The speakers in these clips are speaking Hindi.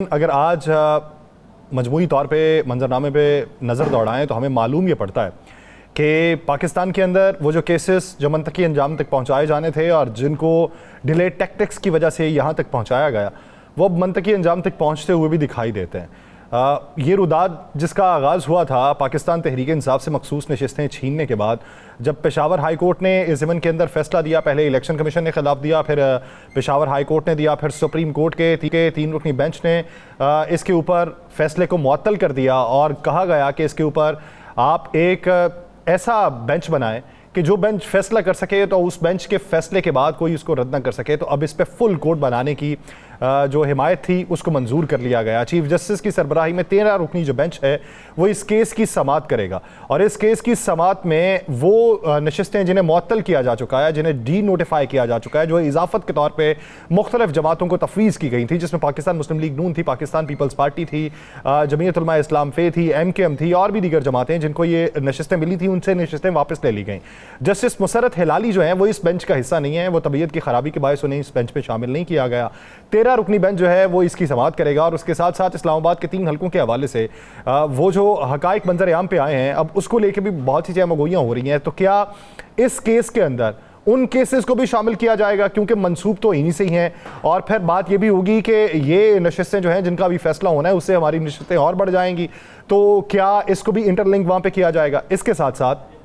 अगर आज मजमूई तौर पे मंजरनामे पे नज़र दौड़ाएं तो हमें मालूम ये पड़ता है कि पाकिस्तान के अंदर वो जो केसेस जो मंतकी अंजाम तक पहुंचाए जाने थे और जिनको डिले टैक्टिक्स की वजह से यहाँ तक पहुंचाया गया, वो अब मंतकी अंजाम तक पहुंचते हुए भी दिखाई देते हैं। ये रुदाद जिसका आगाज़ हुआ था पाकिस्तान तहरीक इंसाफ से मखसूस नशिस्तें छीनने के बाद, जब पेशावर हाई कोर्ट ने इस ज़मन के अंदर फैसला दिया, पहले इलेक्शन कमीशन ने खिलाफ दिया, फिर पेशावर हाई कोर्ट ने दिया, फिर सुप्रीम कोर्ट के 3 रुकनी बेंच ने इसके ऊपर फैसले को मुअत्तल कर दिया और कहा गया कि इसके ऊपर आप एक ऐसा बेंच बनाएं कि जो बेंच फैसला कर सके तो उस बेंच के फैसले के बाद कोई उसको रद्द न कर सके। तो अब इस पे फुल कोर्ट बनाने की जो हिमायत थी उसको मंजूर कर लिया गया। चीफ जस्टिस की सरबराही में 13 रुकनी जो बेंच है वो इस केस की समाअत करेगा और इस केस की समाअत में वो नशिस्तें जिन्हें मुअत्तल किया जा चुका है, जिन्हें डी नोटिफाई किया जा चुका है, जो इजाफत के तौर पर मुख्तलिफ जमातों को तफवीज़ की गई थी, जिसमें पाकिस्तान मुस्लिम लीग नून थी, पाकिस्तान पीपल्स पार्टी थी, जमीयत उलमा इस्लाम फे थी, MKM थी और भी दीगर जमातें जिनको ये नशिस्तें मिली थी, उनसे नशिस्तें वापस ले ली गई। जस्टिस मुसरत हिलाली जो हैं वो इस बेंच का हिस्सा नहीं है, वो तबीयत की खराबी के बायस उन्हें इस बेंच पे शामिल नहीं किया गया। 13 रुकनी बेंच जो है वो इसकी समाअत करेगा और उसके साथ साथ इस्लामाबाद के 3 हलकों के हवाले से वो जो हकाइक मंजर आम पे आए हैं, अब उसको लेके भी बहुत सी चहमगोइयाँ हो रही हैं। तो क्या इस केस के अंदर उन केसेस को भी शामिल किया जाएगा, क्योंकि मंसूब तो इन्हीं से ही हैं, और फिर बात ये भी होगी कि ये नशिस्तें जो हैं जिनका भी फैसला होना है उससे हमारी नशिस्तें और बढ़ जाएंगी, तो क्या इसको भी इंटरलिंक वहाँ पे किया जाएगा। इसके साथ साथ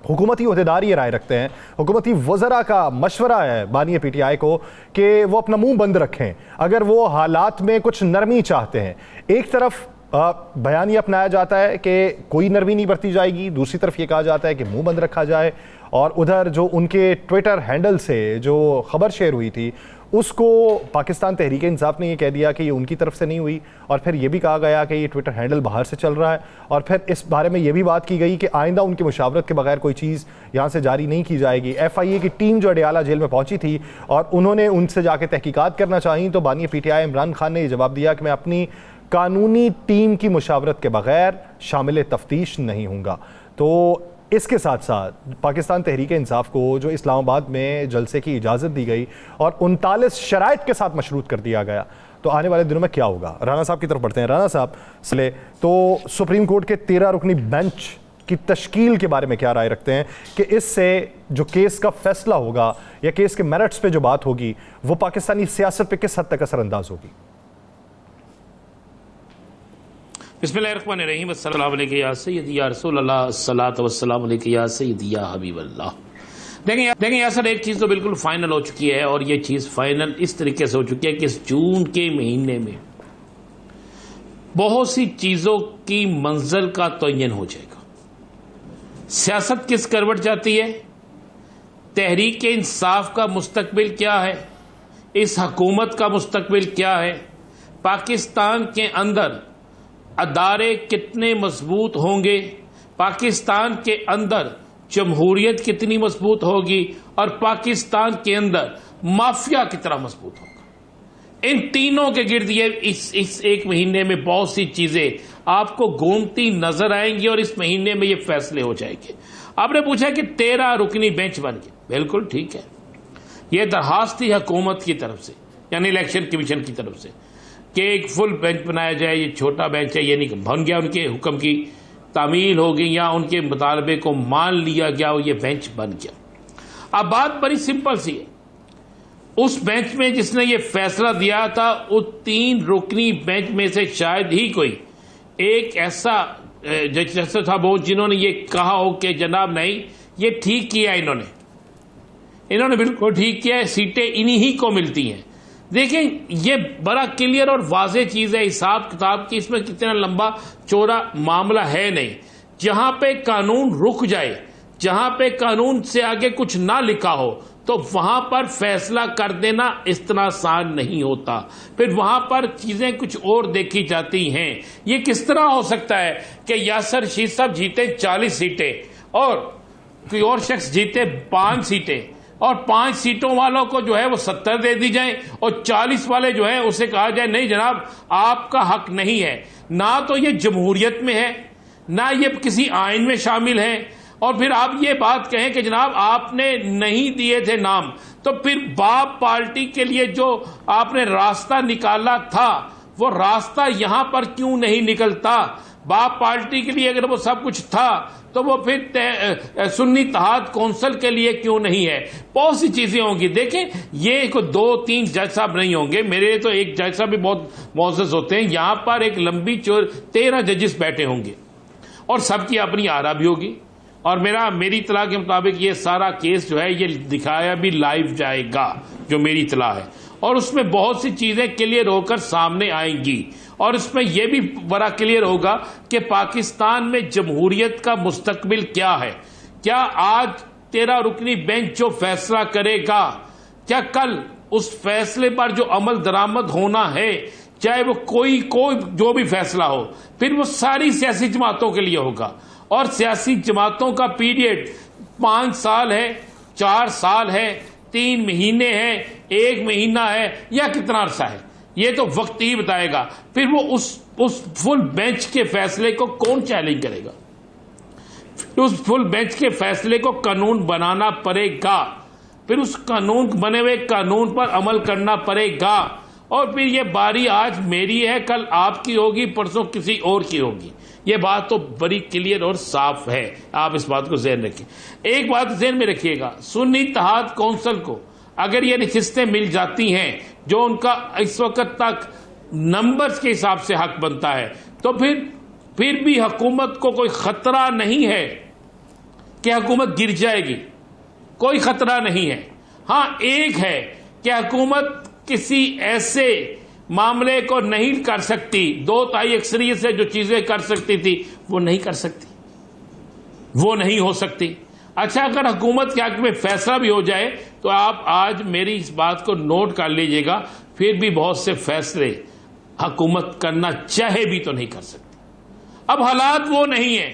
हुकूमती अहदेदार ये राय रखते हैं, हुकूमती वज़रा का मशवरा है बानी PTI को कि वो अपना मुंह बंद रखें अगर वो हालात में कुछ नरमी चाहते हैं। एक तरफ बयान ये अपनाया जाता है कि कोई नरमी नहीं बरती जाएगी, दूसरी तरफ ये कहा जाता है कि मुंह बंद रखा जाए, और उधर जो उनके ट्विटर हैंडल से जो खबर शेयर हुई थी उसको पाकिस्तान तहरीक इंसाफ ने ये कह दिया कि ये उनकी तरफ से नहीं हुई, और फिर ये भी कहा गया कि ये ट्विटर हैंडल बाहर से चल रहा है, और फिर इस बारे में ये भी बात की गई कि आइंदा उनकी मुशावरत के बगैर कोई चीज़ यहाँ से जारी नहीं की जाएगी। FIA की टीम जो अडियाला जेल में पहुंची थी और उन्होंने उनसे जाके तहकीकात करना चाही, तो बानी PTI इमरान खान ने ये जवाब दिया कि मैं अपनी कानूनी टीम की मुशावरत के बगैर शामिल तफ्तीश नहीं हूँगा। तो इसके साथ साथ पाकिस्तान तहरीक इंसाफ को जो इस्लामाबाद में जलसे की इजाज़त दी गई और 39 शराइत के साथ मशरूत कर दिया गया, तो आने वाले दिनों में क्या होगा। राना साहब की तरफ बढ़ते हैं। राना साहब सले तो सुप्रीम कोर्ट के 13 रुकनी बेंच की तश्कील के बारे में क्या राय रखते हैं कि इससे जो केस का फैसला होगा या केस के मेरिट्स पे जो बात होगी वो पाकिस्तानी सियासत पे किस हद तक असरअंदाज होगी। बिस्मिल्लाहिर्रहमानिर्रहीम, अस्सलाम वालेकुम या सय्यदी या रसूल अल्लाह, अस्सलातु वस्सलाम अलैका या सय्यदी या हबीब अल्लाह। देखें यार सर, एक चीज़ तो बिल्कुल फाइनल हो चुकी है, और ये चीज़ फाइनल इस तरीके से हो चुकी है कि इस जून के महीने में बहुत सी चीज़ों की मंजिल का तयन हो जाएगा। सियासत किस करवट जाती है, तहरीक इंसाफ का मुस्तकबिल क्या है, इस हुकूमत का मुस्तकबिल क्या है, पाकिस्तान के अंदर अदारे कितने मजबूत होंगे, पाकिस्तान के अंदर जमहूरियत कितनी मजबूत होगी, और पाकिस्तान के अंदर माफिया कितना मजबूत होगा। इन तीनों के गिर्द ये इस एक महीने में बहुत सी चीजें आपको घूमती नजर आएंगी और इस महीने में ये फैसले हो जाएंगे। आपने पूछा कि 13 रुकनी बेंच बन गए, बिल्कुल ठीक है। यह दरखास्त थी हुकूमत की तरफ से, यानी इलेक्शन कमीशन की तरफ से, कि एक फुल बेंच बनाया जाए। ये छोटा बेंच है, ये नहीं बन गया, उनके हुक्म की तामील हो गई या उनके मुतालबे को मान लिया गया और ये बेंच बन गया। अब बात बड़ी सिंपल सी है, उस बेंच में जिसने ये फैसला दिया था उस 3 रुकनी बेंच में से शायद ही कोई एक ऐसा जज था वो जिन्होंने ये कहा हो कि जनाब नहीं, ये ठीक किया, इन्होंने बिल्कुल ठीक किया है, सीटें इन्हीं ही को मिलती हैं। देखें, ये बड़ा क्लियर और वाज़े चीज़ है हिसाब किताब की, इसमें कितना लंबा चौड़ा मामला है नहीं। जहां पे कानून रुक जाए, जहां पे कानून से आगे कुछ ना लिखा हो, तो वहां पर फैसला कर देना इतना आसान नहीं होता, फिर वहां पर चीजें कुछ और देखी जाती हैं। ये किस तरह हो सकता है कि यासर रशीद साहब जीते 40 सीटें और कोई और शख्स जीते 5 सीटें, और 5 सीटों वालों को जो है वो 70 दे दी जाए, और 40 वाले जो है उसे कहा जाए नहीं जनाब आपका हक नहीं है। ना तो ये जमहूरियत में है, ना ये किसी आइन में शामिल है, और फिर आप ये बात कहें कि जनाब आपने नहीं दिए थे नाम, तो फिर बाप पार्टी के लिए जो आपने रास्ता निकाला था वो रास्ता यहां पर क्यों नहीं निकलता? बाप पार्टी के लिए अगर वो सब कुछ था तो वो फिर सुन्नी इत्तेहाद कौंसिल के लिए क्यों नहीं है? बहुत सी चीजें होंगी। देखें, ये को 2-3 जज साहब नहीं होंगे, मेरे लिए तो एक जज साहब भी बहुत मोअज़्ज़ज़ होते हैं। यहां पर एक लंबी 13 जजेस बैठे होंगे और सबकी अपनी आरा भी होगी। और मेरी इत्तला के मुताबिक ये सारा केस जो है ये दिखाया भी लाइव जाएगा, जो मेरी इत्तला है, और उसमें बहुत सी चीजें क्लियर होकर सामने आएंगी। और इसमें यह भी बड़ा क्लियर होगा कि पाकिस्तान में जमहूरियत का मुस्तकबिल क्या है। क्या आज 13 रुकनी बेंच जो फैसला करेगा, क्या कल उस फैसले पर जो अमल दरामद होना है, चाहे वो कोई जो भी फैसला हो, फिर वो सारी सियासी जमातों के लिए होगा। और सियासी जमातों का पीरियड 5 साल है, 4 साल है, 3 महीने है, 1 महीना है, या कितना अरसा है, ये तो वक्त ही बताएगा। फिर वो उस फुल बेंच के फैसले को कौन चैलेंज करेगा? उस फुल बेंच के फैसले को कानून बनाना पड़ेगा, फिर उस बने हुए कानून पर अमल करना पड़ेगा। और फिर ये बारी आज मेरी है, कल आपकी होगी, परसों किसी और की होगी। ये बात तो बड़ी क्लियर और साफ है, आप इस बात को ज़हन रखिए। एक बात ज़हन में रखिएगा, सुन्नी इत्तेहाद कौंसिल को अगर ये नशिस्तें मिल जाती हैं जो उनका इस वक्त तक नंबर्स के हिसाब से हक बनता है, तो फिर भी हुकूमत को कोई खतरा नहीं है कि हुकूमत गिर जाएगी। कोई खतरा नहीं है। हाँ, एक है कि हुकूमत किसी ऐसे मामले को नहीं कर सकती, 2/3 अक्सरियत से जो चीजें कर सकती थी वो नहीं कर सकती, वो नहीं हो सकती। अच्छा, अगर हुकूमत के हक में फैसला भी हो जाए तो आप आज मेरी इस बात को नोट कर लीजिएगा, फिर भी बहुत से फैसले हुकूमत करना चाहे भी तो नहीं कर सकती। अब हालात वो नहीं है,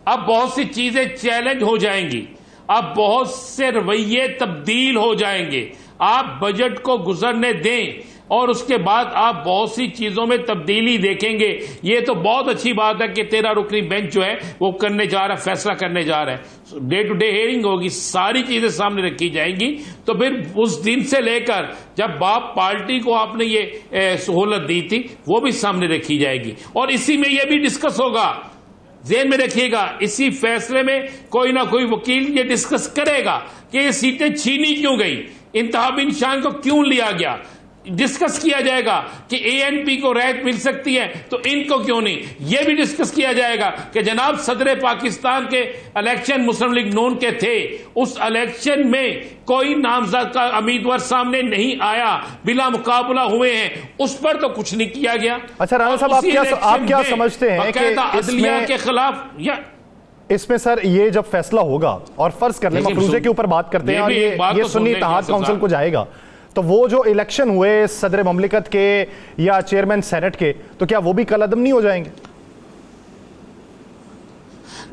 अब बहुत सी चीजें चैलेंज हो जाएंगी, अब बहुत से रवैये तब्दील हो जाएंगे। आप बजट को गुजरने दें और उसके बाद आप बहुत सी चीजों में तब्दीली देखेंगे। ये तो बहुत अच्छी बात है कि 13 रुकनी बेंच जो है वो करने जा रहा है, फैसला करने जा रहा है। डे टू डे हियरिंग होगी, सारी चीजें सामने रखी जाएंगी। तो फिर उस दिन से लेकर जब बाप पार्टी को आपने ये सहूलत दी थी, वो भी सामने रखी जाएगी। और इसी में यह भी डिस्कस होगा, ज़हन में रखिएगा, इसी फैसले में कोई ना कोई वकील ये डिस्कस करेगा कि ये सीटें छीनी क्यों गई, इंतखाबी निशान को क्यों लिया गया। डिस्कस किया जाएगा कि एएनपी को राहत मिल सकती है तो इनको क्यों नहीं। यह भी डिस्कस किया जाएगा कि जनाब सदर पाकिस्तान के इलेक्शन मुस्लिम लीग नून के थे, उस इलेक्शन में कोई नामजद का उम्मीदवार सामने नहीं आया, बिला मुकाबला हुए हैं, उस पर तो कुछ नहीं किया गया। अच्छा राणा साहब, आप क्या समझते हैं कि अदलिया के खिलाफ या इसमें सर ये जब फैसला होगा और फर्ज कर ले मफरूजे के ऊपर बात करते हैं और ये सुन्नी इत्तेहाद काउंसिल को जाएगा, तो वो जो इलेक्शन हुए सदर ममलिकत के या चेयरमैन सेनेट के, तो क्या वो भी कलअदम नहीं हो जाएंगे?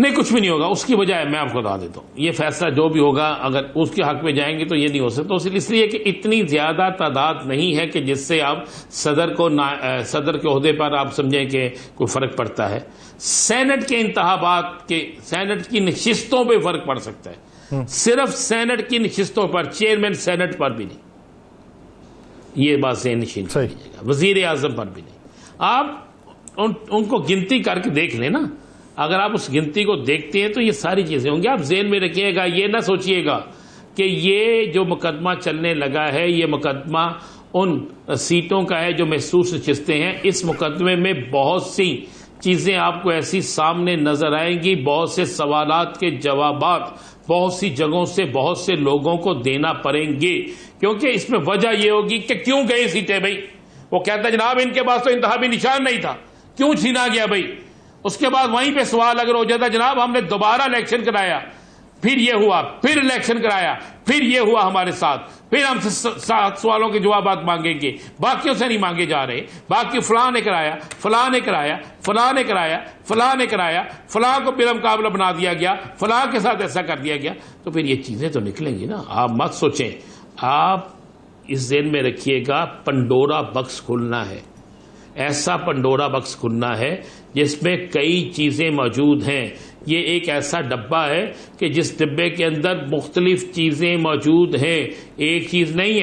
नहीं, कुछ भी नहीं होगा। उसकी बजाय मैं आपको बता देता हूं, ये फैसला जो भी होगा अगर उसके हक में जाएंगे तो ये नहीं हो सकता। तो इसलिए कि इतनी ज्यादा तादाद नहीं है कि जिससे आप सदर के ओहदे पर आप समझें कि कोई फर्क पड़ता है। सेनेट के इंतखाबात के, सेनेट की नशिस्तों पर फर्क पड़ सकता है, सिर्फ सेनेट की नशिस्तों पर, चेयरमैन सेनेट पर भी नहीं। ये बात से निश्चित कीजिएगा, वजीर आजम पर भी नहीं। आप उनको गिनती करके देख लेना, अगर आप उस गिनती को देखते हैं तो ये सारी चीजें होंगी। आप ज़हन में रखिएगा, ये ना सोचिएगा कि ये जो मुकदमा चलने लगा है ये मुकदमा उन सीटों का है जो महसूस नशिस्तें हैं। इस मुकदमे में बहुत सी चीजें आपको ऐसी सामने नजर आएंगी, बहुत से सवालात के जवाबात बहुत सी जगहों से बहुत से लोगों को देना पड़ेंगे, क्योंकि इसमें वजह यह होगी कि क्यों गई सीटें भाई। वो कहता जनाब इनके पास तो इंतखाबी निशान नहीं था, क्यों छीना गया भाई। उसके बाद वहीं पे सवाल अगर हो जाता जनाब हमने दोबारा इलेक्शन कराया, फिर ये हुआ, फिर इलेक्शन कराया, फिर ये हुआ हमारे साथ, फिर हमसे 7 सवालों के जवाब मांगेंगे, बाकियों से नहीं मांगे जा रहे। बाकी फलां ने कराया, फलां ने कराया, फलां ने कराया, फलां ने कराया, फलां को बिला मुकाबला बना दिया गया, फलां के साथ ऐसा कर दिया गया। तो फिर ये चीजें तो निकलेंगी ना। आप मत सोचें, आप इस ज़हन में रखिएगा, पंडोरा बक्स खुलना है, ऐसा पंडोरा बक्स खुलना है जिसमें कई चीजें मौजूद हैं। ये एक ऐसा डब्बा है कि जिस डिब्बे के अंदर मुख्तलिफ चीजें मौजूद हैं, एक चीज नहीं है।